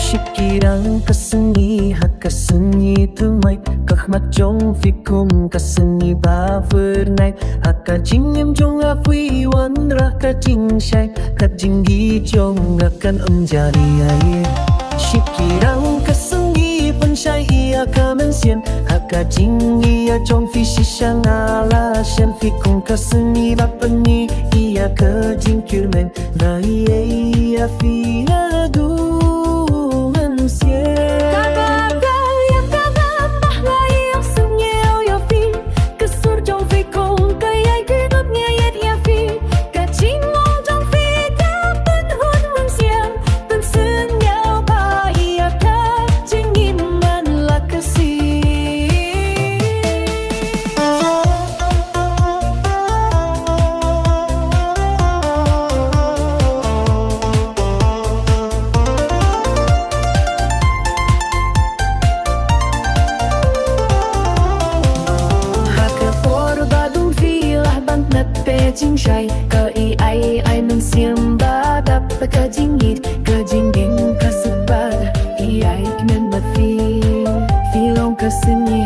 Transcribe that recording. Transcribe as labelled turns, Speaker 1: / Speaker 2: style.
Speaker 1: Syikirang kasengi hakasengi tumai Kah mat jong fikum kasengi ba vernai Haka jingem jong afui wan rah ka jing shai Ka jinggi jong akan jari air Syikirang kasengi penshai ia kamen sien Haka jinggi ia jong fi shisang ala sien Fikum kasengi ba peni ia ka jingkir men Rai ia fi lagu Jing shai ka i ai men siam ba dap ka jing yit ka jing ging ka subad i ai men ba fi long ka sin